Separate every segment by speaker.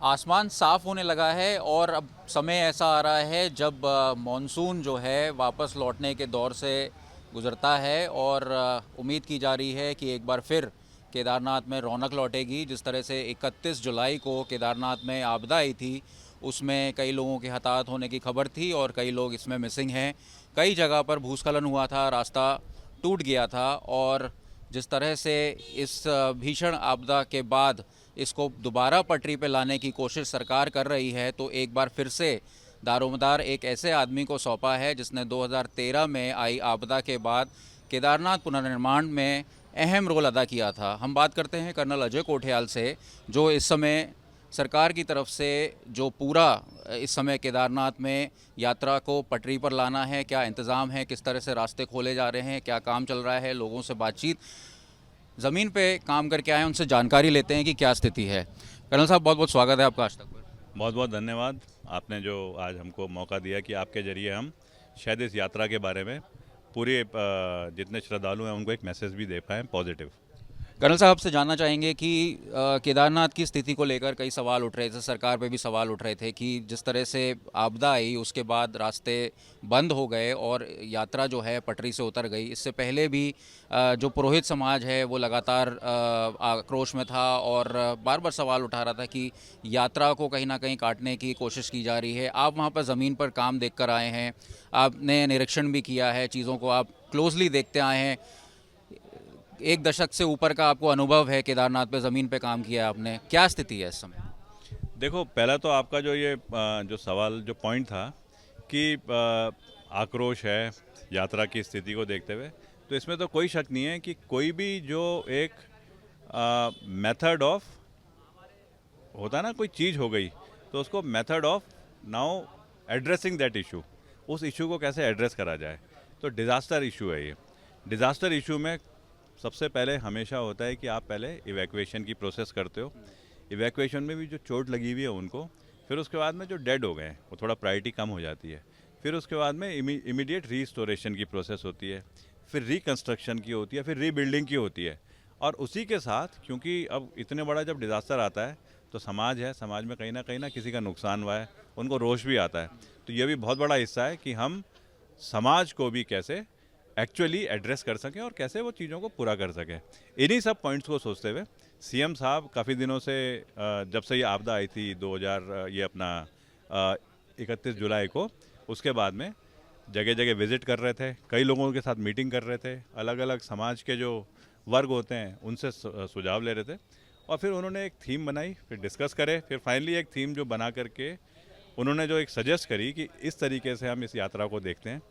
Speaker 1: आसमान साफ होने लगा है और अब समय ऐसा आ रहा है जब मॉनसून जो है वापस लौटने के दौर से गुज़रता है और उम्मीद की जा रही है कि एक बार फिर केदारनाथ में रौनक लौटेगी। जिस तरह से 31 जुलाई को केदारनाथ में आपदा आई थी, उसमें कई लोगों के हताहत होने की खबर थी और कई लोग इसमें मिसिंग हैं। कई जगह पर भूस्खलन हुआ था, रास्ता टूट गया था और जिस तरह से इस भीषण आपदा के बाद इसको दोबारा पटरी पे लाने की कोशिश सरकार कर रही है, तो एक बार फिर से दारोमदार एक ऐसे आदमी को सौंपा है जिसने 2013 में आई आपदा के बाद केदारनाथ पुनर्निर्माण में अहम रोल अदा किया था। हम बात करते हैं कर्नल अजय कोठियाल से, जो इस समय सरकार की तरफ से जो पूरा इस समय केदारनाथ में यात्रा को पटरी पर लाना है, क्या इंतज़ाम है, किस तरह से रास्ते खोले जा रहे हैं, क्या काम चल रहा है, लोगों से बातचीत, ज़मीन पे काम करके आए हैं, उनसे जानकारी लेते हैं कि क्या स्थिति है। कर्नल साहब, बहुत बहुत स्वागत है आपका आज तक पर।
Speaker 2: बहुत बहुत धन्यवाद। आपने जो आज हमको मौका दिया कि आपके ज़रिए हम शायद इस यात्रा के बारे में पूरे जितने श्रद्धालु हैं उनको एक मैसेज भी दे पाएँ पॉजिटिव।
Speaker 1: कर्नल साहब से जानना चाहेंगे कि केदारनाथ की स्थिति को लेकर कई सवाल उठ रहे थे, सरकार पे भी सवाल उठ रहे थे कि जिस तरह से आपदा आई उसके बाद रास्ते बंद हो गए और यात्रा जो है पटरी से उतर गई। इससे पहले भी जो पुरोहित समाज है वो लगातार आक्रोश में था और बार बार सवाल उठा रहा था कि यात्रा को कहीं ना कहीं काटने की कोशिश की जा रही है। आप वहाँ पर ज़मीन पर काम देख कर आए हैं, आपने निरीक्षण भी किया है, चीज़ों को आप क्लोजली देखते आए हैं, एक दशक से ऊपर का आपको अनुभव है, केदारनाथ पे ज़मीन पे काम किया है आपने, क्या स्थिति है इस समय?
Speaker 2: देखो, पहला तो आपका जो ये जो सवाल जो पॉइंट था कि आक्रोश है यात्रा की स्थिति को देखते हुए, तो इसमें तो कोई शक नहीं है कि कोई भी जो एक मेथड ऑफ होता है ना, कोई चीज़ हो गई तो उसको method of now addressing that issue, उस इशू को कैसे एड्रेस करा जाए। तो डिज़ास्टर इशू है ये। डिज़ास्टर इशू में सबसे पहले हमेशा होता है कि आप पहले इवैक्यूएशन की प्रोसेस करते हो। इवैक्यूएशन में भी जो चोट लगी हुई है उनको, फिर उसके बाद में जो डेड हो गए हैं वो थोड़ा प्रायोरिटी कम हो जाती है। फिर उसके बाद में इमीडिएट रीस्टोरेशन की प्रोसेस होती है, फिर रिकन्स्ट्रक्शन की होती है, फिर रीबिल्डिंग की होती है। और उसी के साथ, क्योंकि अब इतने बड़ा जब डिज़ास्टर आता है तो समाज है, समाज में कहीं ना किसी का नुकसान हुआ है, उनको रोष भी आता है। तो ये भी बहुत बड़ा हिस्सा है कि हम समाज को भी कैसे एक्चुअली एड्रेस कर सकें और कैसे वो चीज़ों को पूरा कर सकें। इन्हीं सब पॉइंट्स को सोचते हुए सीएम साहब काफ़ी दिनों से, जब से ये आपदा आई थी 2000 ये अपना 31 जुलाई को, उसके बाद में जगह जगह विज़िट कर रहे थे, कई लोगों के साथ मीटिंग कर रहे थे, अलग अलग समाज के जो वर्ग होते हैं उनसे सुझाव ले रहे थे। और फिर उन्होंने एक थीम बनाई, फिर डिस्कस करे, फिर फाइनली एक थीम जो बना करके उन्होंने जो एक सजेस्ट करी कि इस तरीके से हम इस यात्रा को देखते हैं।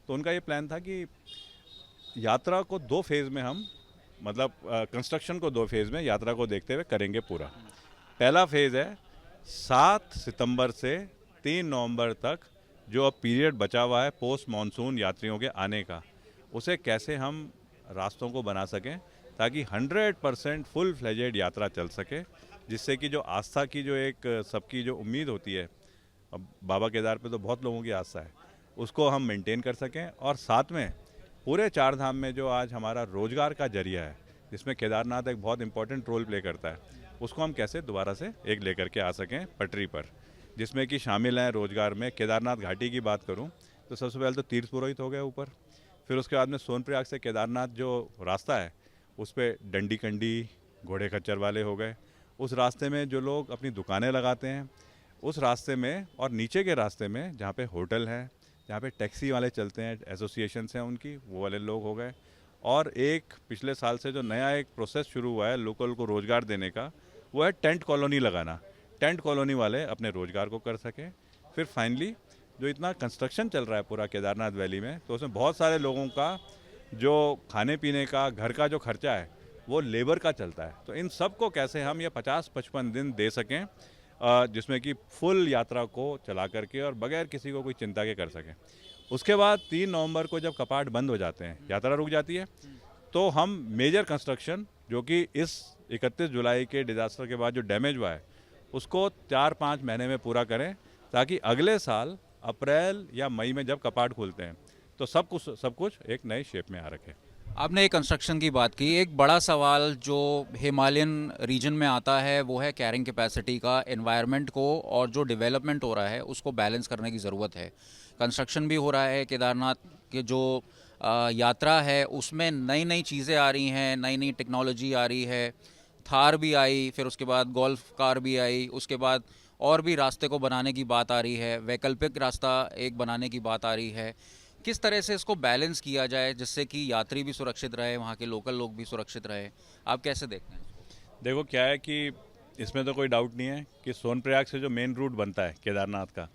Speaker 2: तो उनका ये प्लान था कि यात्रा को दो फेज़ में हम, मतलब कंस्ट्रक्शन को दो फेज़ में यात्रा को देखते हुए करेंगे पूरा। पहला फेज़ है 7 सितंबर से 3 नवंबर तक, जो अब पीरियड बचा हुआ है पोस्ट मानसून यात्रियों के आने का, उसे कैसे हम रास्तों को बना सकें ताकि 100% फुल फ्लेजेड यात्रा चल सके, जिससे कि जो आस्था की जो एक सबकी जो उम्मीद होती है, अब बाबा केदार पे तो बहुत लोगों की आस्था है, उसको हम मेंटेन कर सकें। और साथ में पूरे चार धाम में जो आज हमारा रोजगार का जरिया है, जिसमें केदारनाथ एक बहुत इंपॉर्टेंट रोल प्ले करता है, उसको हम कैसे दोबारा से एक लेकर के आ सकें पटरी पर, जिसमें कि शामिल हैं रोजगार में। केदारनाथ घाटी की बात करूं तो सबसे पहले तो तीर्थ पुरोहित हो गए ऊपर, फिर उसके बाद में सोनप्रयाग से केदारनाथ जो रास्ता है उस पर डंडी कंडी घोड़े खच्चर वाले हो गए, उस रास्ते में जो लोग अपनी दुकानें लगाते हैं उस रास्ते में, और नीचे के रास्ते में जहाँ पे होटल हैं, जहाँ पे टैक्सी वाले चलते हैं, एसोसिएशंस हैं उनकी, वो वाले लोग हो गए। और एक पिछले साल से जो नया एक प्रोसेस शुरू हुआ है लोकल को रोज़गार देने का, वो है टेंट कॉलोनी लगाना। टेंट कॉलोनी वाले अपने रोज़गार को कर सकें। फिर फाइनली जो इतना कंस्ट्रक्शन चल रहा है पूरा केदारनाथ वैली में, तो उसमें बहुत सारे लोगों का जो खाने पीने का, घर का जो खर्चा है वो लेबर का चलता है। तो इन सब को कैसे हम ये 50-55 दिन दे सकें, जिसमें कि फुल यात्रा को चला करके और बगैर किसी को कोई चिंता के कर सकें। उसके बाद 3 नवंबर को जब कपाट बंद हो जाते हैं, यात्रा रुक जाती है, तो हम मेजर कंस्ट्रक्शन जो कि इस 31 जुलाई के डिज़ास्टर के बाद जो डैमेज हुआ है उसको 4-5 महीने में पूरा करें, ताकि अगले साल अप्रैल या मई में जब कपाट खुलते हैं तो सब कुछ एक नए शेप में आ रखे।
Speaker 1: आपने एक कंस्ट्रक्शन की बात की, एक बड़ा सवाल जो हिमालयन रीजन में आता है वो है कैरिंग कैपेसिटी का। एनवायरनमेंट को और जो डेवलपमेंट हो रहा है उसको बैलेंस करने की ज़रूरत है। कंस्ट्रक्शन भी हो रहा है, केदारनाथ के जो यात्रा है उसमें नई नई चीज़ें आ रही हैं, नई नई टेक्नोलॉजी आ रही है। थार भी आई, फिर उसके बाद गोल्फ कार भी आई, उसके बाद और भी रास्ते को बनाने की बात आ रही है, वैकल्पिक रास्ता एक बनाने की बात आ रही है। किस तरह से इसको बैलेंस किया जाए जिससे कि यात्री भी सुरक्षित रहे, वहाँ के लोकल लोग भी सुरक्षित रहे? आप कैसे देखते हैं इसको?
Speaker 2: देखो क्या है कि इसमें तो कोई डाउट नहीं है कि सोनप्रयाग से जो मेन रूट बनता है केदारनाथ का,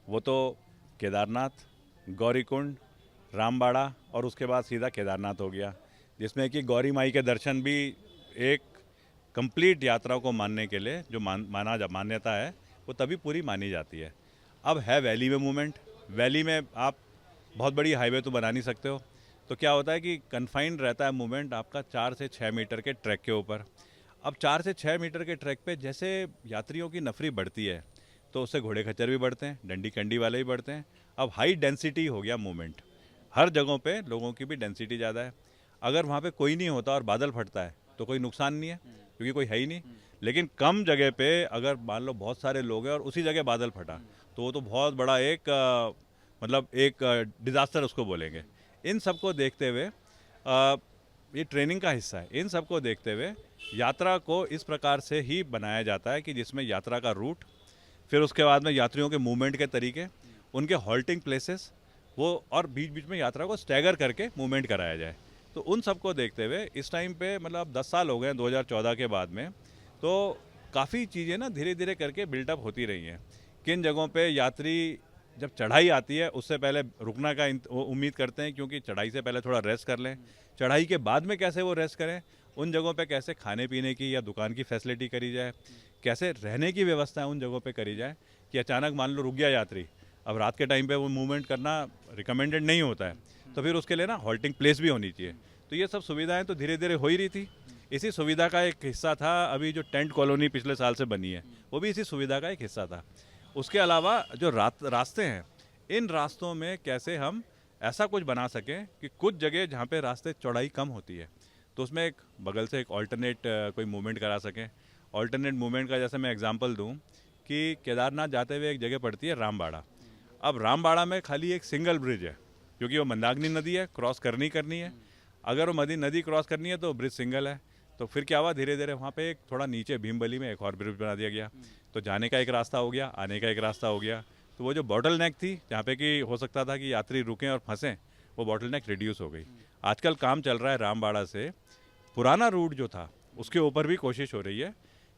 Speaker 2: वो तो केदारनाथ, गौरीकुंड, रामबाड़ा और उसके बाद सीधा केदारनाथ हो गया, जिसमें कि गौरी माई के दर्शन भी एक कंप्लीट यात्रा को मानने के लिए जो मान्यता है वो तभी पूरी मानी जाती है। अब है वैली में मूवमेंट, वैली में आप बहुत बड़ी हाईवे तो बना नहीं सकते हो, तो क्या होता है कि कन्फाइंड रहता है मूवमेंट आपका 4 से 6 मीटर के ट्रैक के ऊपर। अब 4 से 6 मीटर के ट्रैक पे जैसे यात्रियों की नफरी बढ़ती है तो उससे घोड़े खच्चर भी बढ़ते हैं, डंडी कंडी वाले भी बढ़ते हैं। अब हाई डेंसिटी हो गया मूवमेंट, हर जगहों पे लोगों की भी डेंसिटी ज़्यादा है। अगर वहाँ पे कोई नहीं होता और बादल फटता है तो कोई नुकसान नहीं है क्योंकि कोई है ही नहीं। लेकिन कम जगह पे अगर मान लो बहुत सारे लोग हैं और उसी जगह बादल फटा तो वो तो बहुत बड़ा एक मतलब एक डिज़ास्टर उसको बोलेंगे। इन सब को देखते हुए ये ट्रेनिंग का हिस्सा है। इन सब को देखते हुए यात्रा को इस प्रकार से ही बनाया जाता है कि जिसमें यात्रा का रूट, फिर उसके बाद में यात्रियों के मूवमेंट के तरीके, उनके हॉल्टिंग प्लेसेस, वो और बीच बीच में यात्रा को स्टैगर करके मूवमेंट कराया जाए। तो उन सब को देखते हुए इस टाइम पे मतलब 10 साल हो गए 2014 के बाद में, तो काफ़ी चीज़ें ना धीरे धीरे करके बिल्टअप होती रही हैं। किन जगहों पे यात्री जब चढ़ाई आती है उससे पहले रुकना का उम्मीद करते हैं क्योंकि चढ़ाई से पहले थोड़ा रेस्ट कर लें, चढ़ाई के बाद में कैसे वो रेस्ट करें, उन जगहों पे कैसे खाने पीने की या दुकान की फैसिलिटी करी जाए, कैसे रहने की व्यवस्था उन जगहों पे करी जाए कि अचानक मान लो रुक गया यात्री। अब रात के टाइम पे वो मूवमेंट करना रिकमेंडेड नहीं होता है, तो फिर उसके लिए ना हॉल्टिंग प्लेस भी होनी चाहिए। तो ये सब सुविधाएं तो धीरे धीरे हो ही रही थी। इसी सुविधा का एक हिस्सा था अभी जो टेंट कॉलोनी पिछले साल से बनी है, वो भी इसी सुविधा का एक हिस्सा था। उसके अलावा जो रास्ते हैं, इन रास्तों में कैसे हम ऐसा कुछ बना सकें कि कुछ जगह जहाँ पे रास्ते चौड़ाई कम होती है तो उसमें एक बगल से एक ऑल्टरनेट कोई मूवमेंट करा सकें। ऑल्टरनेट मूवमेंट का जैसे मैं एग्जांपल दूं कि केदारनाथ जाते हुए एक जगह पड़ती है रामबाड़ा। अब रामबाड़ा में खाली एक सिंगल ब्रिज है क्योंकि वो मंदाकिनी नदी है, क्रॉस करनी है। अगर वो नदी क्रॉस करनी है तो ब्रिज सिंगल है। तो फिर क्या हुआ, धीरे धीरे वहाँ पे एक थोड़ा नीचे भीमबली में एक और ब्रिज बना दिया गया, तो जाने का एक रास्ता हो गया, आने का एक रास्ता हो गया। तो वो जो बॉटल नेक थी जहाँ पे कि हो सकता था कि यात्री रुकें और फंसें, वो बॉटल नेक रिड्यूस हो गई। आजकल काम चल रहा है रामबाड़ा से पुराना रूट जो था उसके ऊपर भी कोशिश हो रही है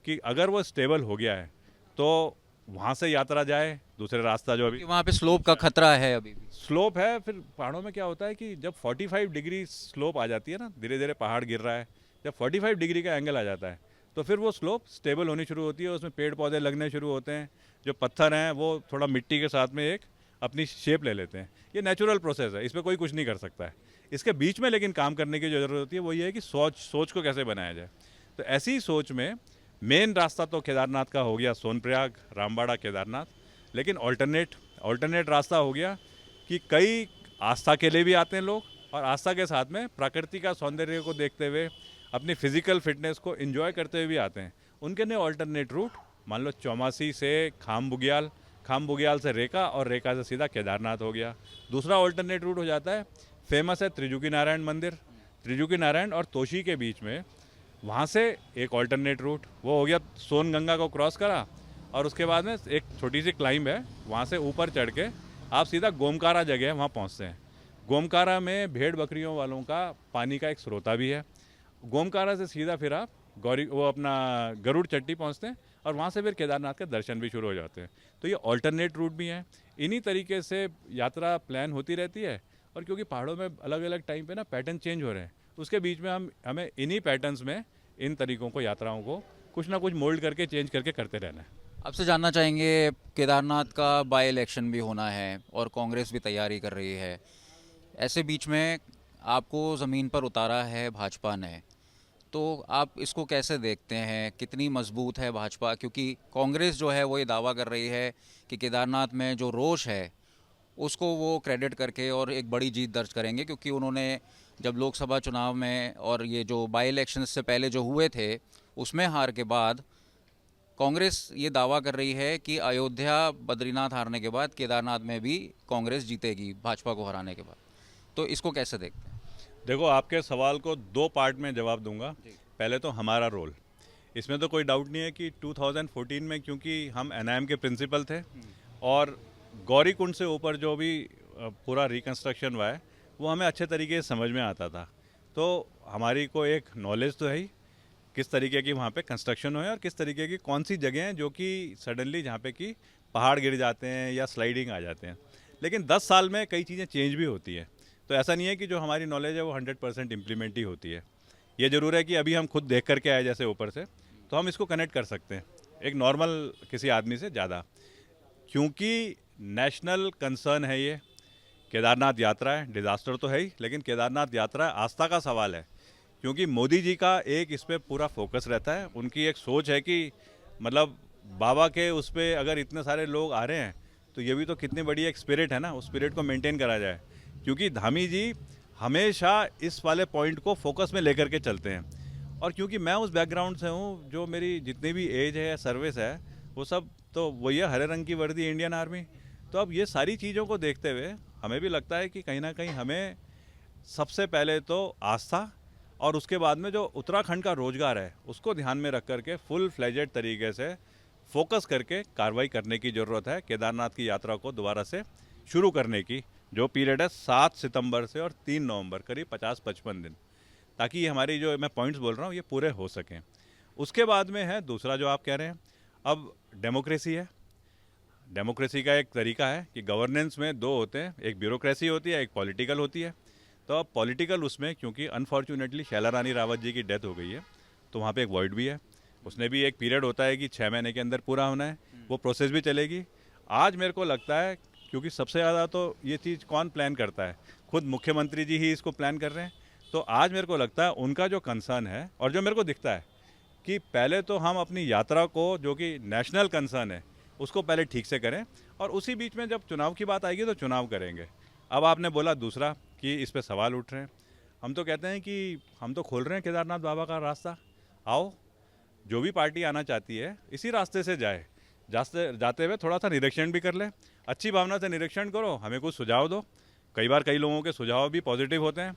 Speaker 2: कि अगर वो स्टेबल हो गया है तो वहाँ से यात्रा जाए। दूसरे रास्ता जो अभी
Speaker 1: वहाँ पे स्लोप का खतरा है अभी भी।
Speaker 2: स्लोप है, फिर पहाड़ों में क्या होता है कि जब 45 डिग्री स्लोप आ जाती है ना, धीरे धीरे पहाड़ गिर रहा है, जब 45 डिग्री का एंगल आ जाता है तो फिर वो स्लोप स्टेबल होनी शुरू होती है, उसमें पेड़ पौधे लगने शुरू होते हैं, जो पत्थर हैं वो थोड़ा मिट्टी के साथ में एक अपनी शेप ले लेते हैं। ये नेचुरल प्रोसेस है, इस पर कोई कुछ नहीं कर सकता है। इसके बीच में लेकिन काम करने की जो ज़रूरत होती है वो ये है कि सोच को कैसे बनाया जाए। तो ऐसी ही सोच में मेन रास्ता तो केदारनाथ का हो गया, सोनप्रयाग, रामबाड़ा, केदारनाथ, लेकिन ऑल्टरनेट रास्ता हो गया कि कई आस्था के लिए भी आते हैं लोग और आस्था के साथ में प्रकृति का सौंदर्य को देखते हुए अपनी फिजिकल फिटनेस को एंजॉय करते हुए भी आते हैं। उनके लिए ऑल्टरनेट रूट मान लो चौमासी से खाम बुग्याल से रेखा और रेखा से सीधा केदारनाथ हो गया। दूसरा ऑल्टरनेट रूट हो जाता है, फेमस है त्रिजुकी नारायण मंदिर, त्रिजुकी नारायण और तोशी के बीच में, वहाँ से एक ऑल्टरनेट रूट वो हो गया, सोन गंगा को क्रॉस करा और उसके बाद में एक छोटी सी क्लाइंब है, वहाँ से ऊपर चढ़ के आप सीधा गोमकारा जगह है वहाँ पहुँचते हैं। गोमकारा में भेड़ बकरियों वालों का पानी का एक स्रोता भी है। गोमकारा से सीधा फिर आप गरुड़ चट्टी पहुँचते हैं और वहाँ से फिर केदारनाथ के दर्शन भी शुरू हो जाते हैं। तो ये ऑल्टरनेट रूट भी हैं। इन्हीं तरीके से यात्रा प्लान होती रहती है और क्योंकि पहाड़ों में अलग अलग टाइम पे ना पैटर्न चेंज हो रहे हैं, उसके बीच में हमें इन्हीं पैटर्न्स में इन तरीक़ों को, यात्राओं को कुछ ना कुछ मोल्ड करके चेंज करके करते रहना है।
Speaker 1: आपसे जानना चाहेंगे, केदारनाथ का बाई इलेक्शन भी होना है और कांग्रेस भी तैयारी कर रही है, ऐसे बीच में आपको ज़मीन पर उतारा है भाजपा ने, तो आप इसको कैसे देखते हैं? कितनी मजबूत है भाजपा? क्योंकि कांग्रेस जो है वो ये दावा कर रही है कि केदारनाथ में जो रोष है उसको वो क्रेडिट करके और एक बड़ी जीत दर्ज करेंगे, क्योंकि उन्होंने जब लोकसभा चुनाव में और ये जो बाई इलेक्शंस से पहले जो हुए थे उसमें हार के बाद कांग्रेस ये दावा कर रही है कि अयोध्या बद्रीनाथ हारने के बाद केदारनाथ में भी कांग्रेस जीतेगी भाजपा को हराने के बाद। तो इसको कैसे देखते हैं?
Speaker 2: देखो, आपके सवाल को दो पार्ट में जवाब दूंगा। पहले तो हमारा रोल, इसमें तो कोई डाउट नहीं है कि 2014 में, क्योंकि हम एनआईएम के प्रिंसिपल थे और गौरीकुंड से ऊपर जो भी पूरा रिकंस्ट्रक्शन हुआ है वो हमें अच्छे तरीके से समझ में आता था। तो हमारी को एक नॉलेज तो है ही किस तरीके की वहाँ पे कंस्ट्रक्शन हुआ है और किस तरीके की कौन सी जगह हैं जो कि सडनली जहाँ पे कि पहाड़ गिर जाते हैं या स्लाइडिंग आ जाते हैं। लेकिन 10 साल में कई चीज़ें चेंज भी होती है, तो ऐसा नहीं है कि जो हमारी नॉलेज है वो 100% इम्प्लीमेंट ही होती है। ये ज़रूर है कि अभी हम खुद देख करके आए जैसे ऊपर से, तो हम इसको कनेक्ट कर सकते हैं एक नॉर्मल किसी आदमी से ज़्यादा, क्योंकि नेशनल कंसर्न है ये। केदारनाथ यात्रा है, डिज़ास्टर तो है ही, लेकिन केदारनाथ यात्रा आस्था का सवाल है, क्योंकि मोदी जी का एक इस पर पूरा फोकस रहता है। उनकी एक सोच है कि मतलब बाबा के उस पर अगर इतने सारे लोग आ रहे हैं तो ये भी तो कितनी बड़ी एक स्पिरिट है ना, उस स्पिरिट को मेंटेन करा जाए। क्योंकि धामी जी हमेशा इस वाले पॉइंट को फोकस में लेकर के चलते हैं। और क्योंकि मैं उस बैकग्राउंड से हूँ, जो मेरी जितनी भी एज है या सर्विस है वो सब तो वही है, हरे रंग की वर्दी, इंडियन आर्मी। तो अब ये सारी चीज़ों को देखते हुए हमें भी लगता है कि कहीं ना कहीं हमें सबसे पहले तो आस्था और उसके बाद में जो उत्तराखंड का रोजगार है उसको ध्यान में रख करके फुल फ्लेजेड तरीके से फोकस करके कार्रवाई करने की ज़रूरत है। केदारनाथ की यात्रा को दोबारा से शुरू करने की जो पीरियड है 7 सितंबर से और 3 नवंबर, करीब 50-55 दिन, ताकि ये हमारी जो मैं पॉइंट्स बोल रहा हूँ ये पूरे हो सकें। उसके बाद में है दूसरा जो आप कह रहे हैं, अब डेमोक्रेसी है। डेमोक्रेसी का एक तरीका है कि गवर्नेंस में दो होते हैं, एक ब्यूरोक्रेसी होती है, एक पॉलिटिकल होती है। तो अब पॉलिटिकल उसमें, क्योंकि अनफॉर्चुनेटली शैला रानी रावत जी की डेथ हो गई है, तो वहाँ पे एक वॉइड भी है। उसने भी एक पीरियड होता है कि 6 महीने के अंदर पूरा होना है, वो प्रोसेस भी चलेगी। आज मेरे को लगता है, क्योंकि सबसे ज़्यादा तो ये चीज़ कौन प्लान करता है, खुद मुख्यमंत्री जी ही इसको प्लान कर रहे हैं। तो आज मेरे को लगता है उनका जो कंसर्न है और जो मेरे को दिखता है कि पहले तो हम अपनी यात्रा को, जो कि नेशनल कंसर्न है, उसको पहले ठीक से करें और उसी बीच में जब चुनाव की बात आएगी तो चुनाव करेंगे। अब आपने बोला दूसरा कि इस पे सवाल उठ रहे हैं, हम तो कहते हैं कि हम तो खोल रहे हैं केदारनाथ बाबा का रास्ता। आओ, जो भी पार्टी आना चाहती है इसी रास्ते से जाए, जाते हुए थोड़ा सा निरीक्षण भी कर ले, अच्छी भावना से निरीक्षण करो, हमें कुछ सुझाव दो। कई बार कई लोगों के सुझाव भी पॉजिटिव होते हैं।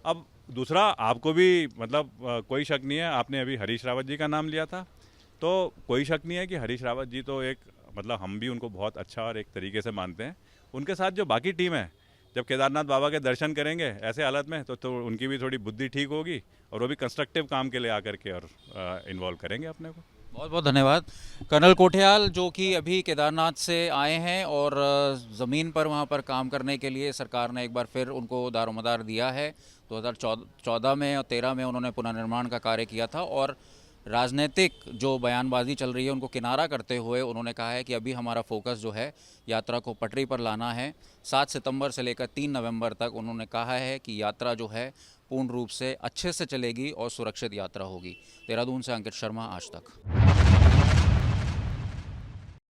Speaker 2: अब दूसरा, आपको भी मतलब कोई शक नहीं है, आपने अभी हरीश रावत जी का नाम लिया था, तो कोई शक नहीं है कि हरीश रावत जी तो एक मतलब हम भी उनको बहुत अच्छा और एक तरीके से मानते हैं। उनके साथ जो बाकी टीम है, जब केदारनाथ बाबा के दर्शन करेंगे ऐसे हालत में तो उनकी भी थोड़ी बुद्धि ठीक होगी और वो भी कंस्ट्रक्टिव काम के लिए आकर के और इन्वॉल्व करेंगे अपने को।
Speaker 1: बहुत बहुत धन्यवाद कर्नल कोठियाल, जो कि अभी केदारनाथ से आए हैं और ज़मीन पर वहाँ पर काम करने के लिए सरकार ने एक बार फिर उनको दारोमदार दिया है। 2014 में और 13 में उन्होंने पुनर्निर्माण का कार्य किया था और राजनीतिक जो बयानबाजी चल रही है उनको किनारा करते हुए उन्होंने कहा है कि अभी हमारा फोकस जो है यात्रा को पटरी पर लाना है। 7 सितंबर से लेकर 3 नवंबर तक उन्होंने कहा है कि यात्रा जो है पूर्ण रूप से अच्छे से चलेगी और सुरक्षित यात्रा होगी। देहरादून से अंकित शर्मा, आज तक।